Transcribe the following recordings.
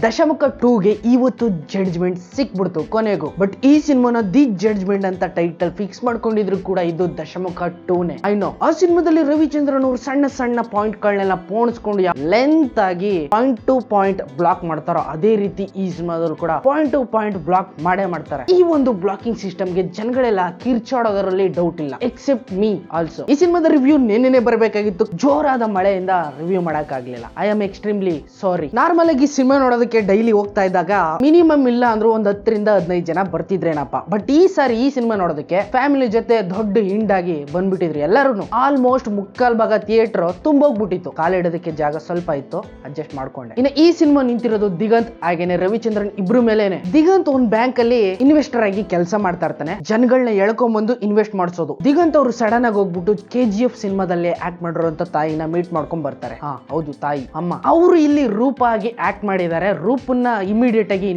ದಶಮುಖ 2ಗೆ ಇವತ್ತು ಜಡ್ಜ್ಮೆಂಟ್ ಸಿಕ್ಬಿಡ್ತು ಕೊನೆಗೂ. ಬಟ್ ಈ ಸಿನಿಮಾನ ದಿ ಜಡ್ಜ್ಮೆಂಟ್ ಅಂತ ಟೈಟಲ್ ಫಿಕ್ಸ್ ಮಾಡ್ಕೊಂಡಿದ್ರು ಕೂಡ ಇದು ದಶಮುಖ 2ನೇ. ಐನೋ ಆ ಸಿನಿಮಾದಲ್ಲಿ ರವಿಚಂದ್ರನ್ ಅವರು ಸಣ್ಣ ಸಣ್ಣ ಪಾಯಿಂಟ್ ಗಳನ್ನೆಲ್ಲ ಪೋಣಿಸ್ಕೊಂಡು ಲೆಂತ್ ಆಗಿ ಪಾಯಿಂಟ್ ಟು ಪಾಯಿಂಟ್ ಬ್ಲಾಕ್ ಮಾಡ್ತಾರೋ ಅದೇ ರೀತಿ ಈ ಸಿನಿಮಾದಲ್ಲೂ ಕೂಡ ಪಾಯಿಂಟ್ ಟು ಪಾಯಿಂಟ್ ಬ್ಲಾಕ್ ಮಾಡೇ ಮಾಡ್ತಾರೆ. ಈ ಒಂದು ಬ್ಲಾಕಿಂಗ್ ಸಿಸ್ಟಮ್ ಗೆ ಜನಗಳೆಲ್ಲ ಕಿರ್ಚಾಡೋದರಲ್ಲಿ ಡೌಟ್ ಇಲ್ಲ, ಎಕ್ಸೆಪ್ಟ್ ಮೀ ಆಲ್ಸೋ. ಈ ಸಿನಿಮಾದ ರಿವ್ಯೂ ನೆನ್ನೆ ಬರಬೇಕಾಗಿತ್ತು, ಜೋರಾದ ಮಳೆಯಿಂದ ರಿವ್ಯೂ ಮಾಡಕ್ ಆಗ್ಲಿಲ್ಲ. I am extremely sorry. Normal ಆಗಿ ಸಿನಿಮಾ ನೋಡೋದಕ್ಕೆ ಡೈಲಿ ಹೋಗ್ತಾ ಇದ್ದಾಗ ಮಿನಿಮಮ್ ಇಲ್ಲ ಅಂದ್ರೂ ಒಂದ್ 10 ರಿಂದ 15 ಜನ ಬರ್ತಿದ್ರೇನಪ್ಪ. ಬಟ್ ಈ ಸಾರಿ ಈ ಸಿನಿಮಾ ನೋಡೋದಕ್ಕೆ ಫ್ಯಾಮಿಲಿ ಜೊತೆ ದೊಡ್ಡ ಹಿಂಡ್ ಆಗಿ ಬಂದ್ಬಿಟ್ಟಿದ್ರು ಎಲ್ಲರೂ. ಆಲ್ಮೋಸ್ಟ್ ಮುಕ್ಕಾಲ್ ಭಾಗ ಥಿಯೇಟರ್ ತುಂಬೋಗ್ಬಿಟ್ಟಿತ್ತು, ಕಾಲಿಡೋದಕ್ಕೆ ಜಾಗ ಸ್ವಲ್ಪ ಇತ್ತು, ಅಡ್ಜಸ್ಟ್ ಮಾಡ್ಕೊಂಡೆ. ಇನ್ನು ಈ ಸಿನಿಮಾ ನಿಂತಿರೋದು ದಿಗಂತ್ ಹಾಗೇನೆ ರವಿಚಂದ್ರನ್ ಇಬ್ರು ಮೇಲೇನೆ. ದಿಗಂತ್ ಒಂದ್ ಬ್ಯಾಂಕ್ ಅಲ್ಲಿ ಇನ್ವೆಸ್ಟರ್ ಆಗಿ ಕೆಲಸ ಮಾಡ್ತಾ ಇರ್ತಾನೆ, ಜನಗಳನ್ನ ಎಳ್ಕೊಂಡ್ ಬಂದು ಇನ್ವೆಸ್ಟ್ ಮಾಡಿಸೋದು. ದಿಗಂತ್ ಅವರು ಸಡನ್ ಆಗಿ ಹೋಗ್ಬಿಟ್ಟು KGF ಸಿನಿಮಾದಲ್ಲಿ ಆಕ್ಟ್ ಮಾಡಿರೋಂತ ತಾಯಿನ ಮೀಟ್ ಮಾಡ್ಕೊಂಡ್ ಬರ್ತಾರೆ. ಹೌದು, ತಾಯಿ ಅಮ್ಮ. ಅವರು ಇಲ್ಲಿ ರೂಪ ಆಗಿ ಆಕ್ಟ್ ಮಾಡಿದ್ದಾರೆ. ರೂಪನ್ನ ಇಮಿಡಿಯೇಟ್ ಆಗಿ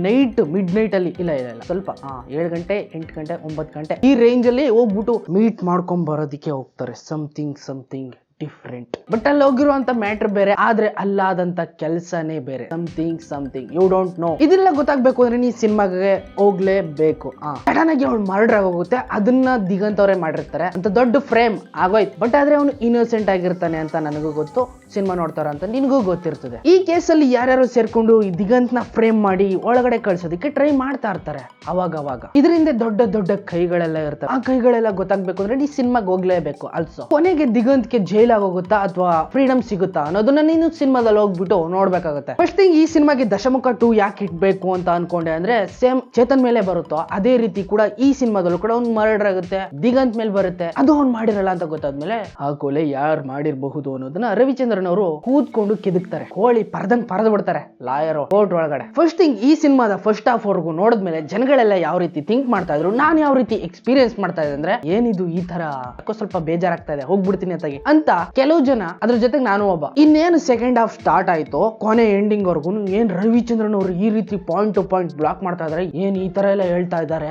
ಮಿಡ್ ನೈಟ್ ಅಲ್ಲಿ ಇಲ್ಲ ಸ್ವಲ್ಪ 7 ಗಂಟೆ 8 ಗಂಟೆ 9 ಗಂಟೆ ಈ ರೇಂಜ್ ಅಲ್ಲಿ ಹೋಗ್ಬಿಟ್ಟು ಮೀಟ್ ಮಾಡ್ಕೊಂಡ್ ಬರೋದಿಕ್ಕೆ ಹೋಗ್ತಾರೆ. Something different. ಬಟ್ ಅಲ್ಲಿ ಹೋಗಿರುವಂತ ಮ್ಯಾಟರ್ ಬೇರೆ, ಆದ್ರೆ ಅಲ್ಲಾದಂತ ಕೆಲಸನೇ ಬೇರೆ. Something you don't know. ಇದೆಲ್ಲ ಗೊತ್ತಾಗ್ಬೇಕು ಅಂದ್ರೆ ನೀ ಸಿನಿಮಾಗೆ ಹೋಗ್ಲೇಬೇಕು. ಸಡನ್ ಆಗಿ ಅವ್ಳು ಮರ್ಡರ್ ಆಗೋಗುತ್ತೆ, ಅದನ್ನ ದಿಗಂತ್ ಅವರೇ ಮಾಡಿರ್ತಾರೆ ಅಂತ ದೊಡ್ಡ ಫ್ರೇಮ್ ಆಗೋಯ್ತು. ಬಟ್ ಆದ್ರೆ ಅವನು ಇನ್ನೋಸೆಂಟ್ ಆಗಿರ್ತಾನೆ ಅಂತ ನನಗೂ ಗೊತ್ತು, ಸಿನಿಮಾ ನೋಡ್ತಾರ ಅಂತ ನಿನ್ಗೂ ಗೊತ್ತಿರ್ತದೆ. ಈ ಕೇಸಲ್ಲಿ ಯಾರ್ಯಾರು ಸೇರ್ಕೊಂಡು ಈ ದಿಗಂತ್ ನ ಫ್ರೇಮ್ ಮಾಡಿ ಒಳಗಡೆ ಕಳ್ಸೋದಕ್ಕೆ ಟ್ರೈ ಮಾಡ್ತಾ ಇರ್ತಾರೆ ಅವಾಗ. ಇದರಿಂದ ದೊಡ್ಡ ಕೈಗಳೆಲ್ಲ ಇರ್ತವೆ. ಆ ಕೈಗಳೆಲ್ಲ ಗೊತ್ತಾಗ್ಬೇಕು ಅಂದ್ರೆ ನೀ ಸಿನಿಮಾಗೆ ಹೋಗ್ಲೇಬೇಕು. ಆಲ್ಸೋ ಕೊನೆಗೆ ದಿಗಂತ್ಗೆ ಜೈಲ್ ಆಗೋಗುತ್ತಾ ಅಥವಾ ಫ್ರೀಡಮ್ ಸಿಗುತ್ತಾ ಅನ್ನೋದನ್ನ ನೀನು ಸಿನಿಮಾದಲ್ಲಿ ಹೋಗ್ಬಿಟ್ಟು ನೋಡ್ಬೇಕಾಗುತ್ತೆ. ಫಸ್ಟ್ ಥಿಂಗ್, ಈ ಸಿನಿಮಾಗೆ ದಶಮುಖ 2 ಯಾಕೆ ಇಟ್ಬೇಕು ಅಂತ ಅನ್ಕೊಂಡೆ ಅಂದ್ರೆ ಸೇಮ್ ಚೇತನ್ ಮೇಲೆ ಬರುತ್ತೋ ಅದೇ ರೀತಿ ಕೂಡ ಈ ಸಿನಿಮಾದಲ್ಲೂ ಕೂಡ ಒಂದು ಮರ್ಡರ್ ಆಗುತ್ತೆ, ದಿಗಂತ್ ಮೇಲೆ ಬರುತ್ತೆ. ಅದು ಅವ್ನು ಮಾಡಿರಲ್ಲ ಅಂತ ಗೊತ್ತಾದ್ಮೇಲೆ ಆ ಕೊಲೆ ಯಾರು ಮಾಡಿರಬಹುದು ಅನ್ನೋದನ್ನ ರವಿಚಂದ್ರನ್ ಅವರು ಕೂತ್ಕೊಂಡು ಕೆದಕ್ತಾರೆ. ಕೋಳಿ ಪರದ್ ಬಿಡ್ತಾರೆ ಲಾಯರ್ ಕೋರ್ಟ್ ಒಳಗಡೆ. ಫಸ್ಟ್ ಥಿಂಗ್, ಈ ಸಿನಿಮಾದ ಫಸ್ಟ್ ಹಾಫ್ ವರ್ಗು ನೋಡಿದ್ಮೇಲೆ ಜನಗಳೆಲ್ಲ ಯಾವ ರೀತಿ ಥಿಂಕ್ ಮಾಡ್ತಾ ಇದ್ರು, ನಾನು ಯಾವ ರೀತಿ ಎಕ್ಸ್ಪೀರಿಯನ್ಸ್ ಮಾಡ್ತಾ ಇದ್ದೆ ಅಂದ್ರೆ ಏನಿದು ಈ ತರ ಸ್ವಲ್ಪ ಬೇಜಾರಾಗ್ತಾ ಇದೆ, ಹೋಗ್ಬಿಡ್ತೀನಿ ಅಂತ ಕೆಲವು ಜನ, ಅದ್ರ ಜೊತೆಗೆ ನಾನು ಒಬ್ಬ. ಇನ್ನೇನು ಸೆಕೆಂಡ್ ಹಾಫ್ ಸ್ಟಾರ್ಟ್ ಆಯ್ತು, ಕೊನೆ ಎಂಡಿಂಗ್ ವರ್ಗು ಏನ್ ರವಿಚಂದ್ರನ್ ಅವರು ಈ ರೀತಿ ಪಾಯಿಂಟ್ ಟು ಪಾಯಿಂಟ್ ಬ್ಲಾಕ್ ಮಾಡ್ತಾ ಇದಾರೆ, ಏನ್ ಈ ತರ ಎಲ್ಲ ಹೇಳ್ತಾ ಇದಾರೆ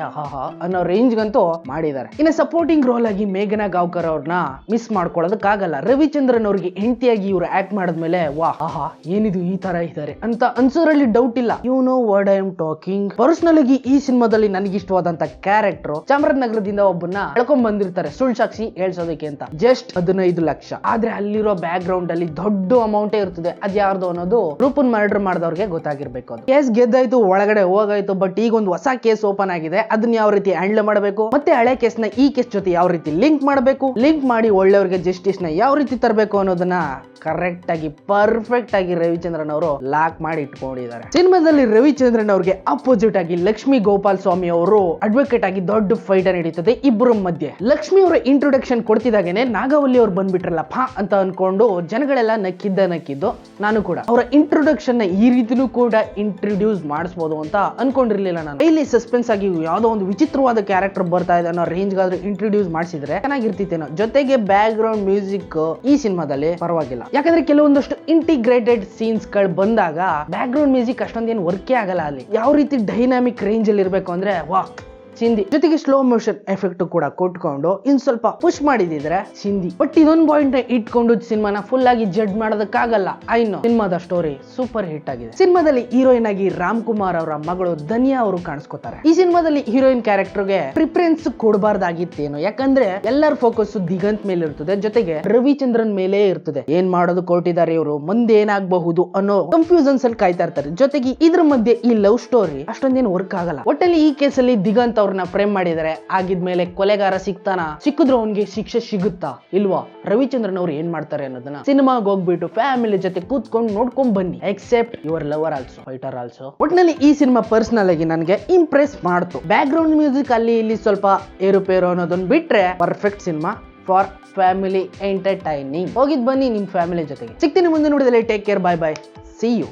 ಅನ್ನೋ ರೇಂಜ್ ಗಂತೂ ಮಾಡಿದ್ದಾರೆ. ಇನ್ನು ಸಪೋರ್ಟಿಂಗ್ ರೋಲ್ ಆಗಿ ಮೇಘನಾ ಗಾವ್ಕರ್ ಅವ್ರನ್ನ ಮಿಸ್ ಮಾಡ್ಕೊಳ್ಳೋದಕ್ಕಾಗಲ್ಲ. ರವಿಚಂದ್ರನ್ ಅವ್ರಿಗೆ ಹೆಂಡತಿಯಾಗಿ ಇವ್ರು ಆಕ್ಟ್ ಮಾಡಿದ್ಮೇಲೆ ಏನಿದು ಈ ತರ ಇದ್ದಾರೆ ಅಂತ ಅನ್ಸೋದ್ರಲ್ಲಿ ಡೌಟ್ ಇಲ್ಲ. You know what I am talking. Personal ಆಗಿ ಈ ಸಿನಿಮಾದಲ್ಲಿ ನನಗೆ ಇಷ್ಟವಾದಂತ ಕ್ಯಾರೆಕ್ಟರ್ ಚಾಮರಾಜನಗರದಿಂದ ಒಬ್ಬನ್ನ ಎಳ್ಕೊಂಡ್ ಬಂದಿರ್ತಾರೆ ಸುಳ್ಳು ಸಾಕ್ಷಿ ಹೇಳ್ಸೋದಕ್ಕೆ ಅಂತ, ಜಸ್ಟ್ 15 ಲಕ್ಷ. ಆದ್ರೆ ಅಲ್ಲಿರೋ ಬ್ಯಾಕ್ ಗ್ರೌಂಡ್ ಅಲ್ಲಿ ದೊಡ್ಡ ಅಮೌಂಟೇ ಇರ್ತದೆ. ಅದ್ ಯಾರ್ದು ಅನ್ನೋದು ರೂಪನ್ ಮರ್ಡರ್ ಮಾಡಿದವ್ರಿಗೆ ಗೊತ್ತಾಗಿರ್ಬೇಕು. ಅದು ಕೇಸ್ ಗೆದ್ದಾಯ್ತು, ಒಳಗಡೆ ಹೋಗಾಯ್ತು. ಬಟ್ ಈಗ ಒಂದು ಹೊಸ ಕೇಸ್ ಓಪನ್ ಆಗಿದೆ, ಅದನ್ನ ಯಾವ ರೀತಿ ಹ್ಯಾಂಡಲ್ ಮಾಡಬೇಕು, ಮತ್ತೆ ಹಳೆ ಕೇಸ್ ನ ಈ ಕೇಸ್ ಜೊತೆ ಯಾವ ರೀತಿ ಲಿಂಕ್ ಮಾಡಬೇಕು, ಲಿಂಕ್ ಮಾಡಿ ಒಳ್ಳೆಯವ್ರಿಗೆ ಜಸ್ಟಿಸ್ ನ ಯಾವ ರೀತಿ ತರಬೇಕು ಅನ್ನೋದನ್ನ ಕರೆಕ್ಟ್ ಆಗಿ ಪರ್ಫೆಕ್ಟ್ ಆಗಿ ರವಿಚಂದ್ರನ್ ಅವರು ಲಾಕ್ ಮಾಡಿ ಇಟ್ಕೊಂಡಿದ್ದಾರೆ. ಸಿನಿಮಾದಲ್ಲಿ ರವಿಚಂದ್ರನ್ ಅವ್ರಿಗೆ ಅಪೋಸಿಟ್ ಆಗಿ ಲಕ್ಷ್ಮಿ ಗೋಪಾಲ್ ಸ್ವಾಮಿ ಅವರು ಅಡ್ವೊಕೇಟ್ ಆಗಿ ದೊಡ್ಡ ಫೈಟ್ ನಡೀತದೆ ಇಬ್ಬರ ಮಧ್ಯೆ. ಲಕ್ಷ್ಮಿ ಅವರ ಇಂಟ್ರೊಡಕ್ಷನ್ ಕೊಡ್ತಿದ್ದಾಗೇನೆ ನಾಗವಲ್ಲಿ ಅವ್ರು ಬಂದ್ಬಿಟ್ರಲ್ಲಪ್ಪ ಅಂತ ಅನ್ಕೊಂಡು ಜನಗಳೆಲ್ಲ ನಕ್ಕಿದ್ದು ನಾನು ಕೂಡ ಅವರ ಇಂಟ್ರೊಡಕ್ಷನ್ ನ ಈ ರೀತಿನೂ ಕೂಡ ಇಂಟ್ರೊಡ್ಯೂಸ್ ಮಾಡಿಸಬಹುದು ಅಂತ ಅನ್ಕೊಂಡಿರ್ಲಿಲ್ಲ ನಾನು. ಇಲ್ಲಿ ಸಸ್ಪೆನ್ಸ್ ಆಗಿ ಯಾವ್ದೋ ಒಂದು ವಿಚಿತ್ರವಾದ ಕ್ಯಾರೆಕ್ಟರ್ ಬರ್ತಾ ಇದೆ ಅನ್ನೋ ರೇಂಜ್ ಗಾದ್ರೂ ಇಂಟ್ರೊಡ್ಯೂಸ್ ಮಾಡಿಸಿದ್ರೆ ಚೆನ್ನಾಗಿರ್ತಿತ್ತೇನೋ. ಜೊತೆಗೆ ಬ್ಯಾಕ್ ಗ್ರೌಂಡ್ ಮ್ಯೂಸಿಕ್ ಈ ಸಿನಿಮಾದಲ್ಲಿ ಪರವಾಗಿಲ್ಲ, ಯಾಕಂದ್ರೆ ಕೆಲವೊಂದಷ್ಟು ಇಂಟಿಗ್ರೇಟೆಡ್ ಸೀನ್ಸ್ ಗಳು ಬಂದಾಗ ಬ್ಯಾಕ್ ಗ್ರೌಂಡ್ ಮ್ಯೂಸಿಕ್ ಅಷ್ಟೊಂದೇನು ವರ್ಕೇ ಆಗಲ್ಲ. ಅಲ್ಲಿ ಯಾವ ರೀತಿ ಡೈನಾಮಿಕ್ ರೇಂಜ್ ಅಲ್ಲಿ ಇರ್ಬೇಕು ಅಂದ್ರೆ ಚಿಂದಿ, ಜೊತೆಗೆ ಸ್ಲೋ ಮೋಷನ್ ಎಫೆಕ್ಟ್ ಕೂಡ ಕೊಟ್ಕೊಂಡು ಇನ್ ಸ್ವಲ್ಪ ಪುಷ್ ಮಾಡಿದಿದ್ರೆ ಚಿಂದಿ. ಬಟ್ ಇದೊಂದು ಪಾಯಿಂಟ್ ಇಟ್ಕೊಂಡು ಸಿನಿಮಾನ ಫುಲ್ ಆಗಿ ಜಡ್ಜ್ ಮಾಡೋದಕ್ಕಾಗಲ್ಲ. ಐನೋ ಸಿನಿಮಾದ ಸ್ಟೋರಿ ಸೂಪರ್ ಹಿಟ್ ಆಗಿದೆ. ಸಿನಿಮಾದಲ್ಲಿ ಹೀರೋಯಿನ್ ಆಗಿ ರಾಮ್ ಕುಮಾರ್ ಅವರ ಮಗಳು ಧನ್ಯಾ ಅವರು ಕಾಣಿಸ್ಕೋತಾರೆ. ಈ ಸಿನಿಮಾದಲ್ಲಿ ಹೀರೋಯಿನ್ ಕ್ಯಾರೆಕ್ಟರ್ಗೆ ಪ್ರಿಫರೆನ್ಸ್ ಕೊಡಬಾರ್ದಾಗಿತ್ತೇನೋ, ಯಾಕಂದ್ರೆ ಎಲ್ಲರ ಫೋಕಸ್ ದಿಗಂತ್ ಮೇಲೆ ಇರ್ತದೆ, ಜೊತೆಗೆ ರವಿಚಂದ್ರನ್ ಮೇಲೆ ಇರ್ತದೆ. ಏನ್ ಮಾಡೋದು ಕೊಟ್ಟಿದ್ದಾರೆ ಇವರು, ಮುಂದೆ ಏನಾಗಬಹುದು ಅನ್ನೋ ಕನ್ಫ್ಯೂಷನ್ಸ್ ಅಲ್ಲಿ ಕಾಯ್ತಾ ಇರ್ತಾರೆ. ಜೊತೆಗೆ ಇದ್ರ ಮಧ್ಯೆ ಈ ಲವ್ ಸ್ಟೋರಿ ಅಷ್ಟೊಂದೇನು ವರ್ಕ್ ಆಗಲ್ಲ. ಒಟ್ಟಲ್ಲಿ ಈ ಕೇಸಲ್ಲಿ ದಿಗಂತ್ ಅವ್ರನ್ನ ಫ್ರೇಮ್ ಮಾಡಿದ್ದಾರೆ. ಆಗಿದ್ಮೇಲೆ ಕೊಲೆಗಾರ ಸಿಕ್ಕಿದ್ರು ಅವನಿಗೆ ಶಿಕ್ಷೆ ಸಿಗುತ್ತಾ ಇಲ್ವಾ, ರವಿಚಂದ್ರನ್ ಅವ್ರು ಏನ್ ಮಾಡ್ತಾರೆ ಅನ್ನೋದನ್ನ ಸಿನಿಮಾಗೆ ಹೋಗ್ಬಿಟ್ಟು ಫ್ಯಾಮಿಲಿ ಜೊತೆ ಕೂತ್ಕೊಂಡು ನೋಡ್ಕೊಂಡ್ ಬನ್ನಿ. Accept your lover also, fighter also. ಒಟ್ನಲ್ಲಿ ಈ ಸಿನಿಮಾ ಪರ್ಸನಲ್ ಆಗಿ ನನಗೆ ಇಂಪ್ರೆಸ್ ಮಾಡ್ತು. ಬ್ಯಾಕ್ ಗ್ರೌಂಡ್ ಮ್ಯೂಸಿಕ್ ಅಲ್ಲಿ ಇಲ್ಲಿ ಸ್ವಲ್ಪ ಏರುಪೇರು ಅನ್ನೋದನ್ನ ಬಿಟ್ರೆ perfect cinema for family entertaining. ಹೋಗಿದ್ ಬನ್ನಿ ನಿಮ್ ಫ್ಯಾಮಿಲಿ ಜೊತೆಗೆ. ಸಿಗ್ತೀನಿ ಮುಂದೆ ನೋಡಿದಲ್ಲಿ. Take care, bye bye, see you.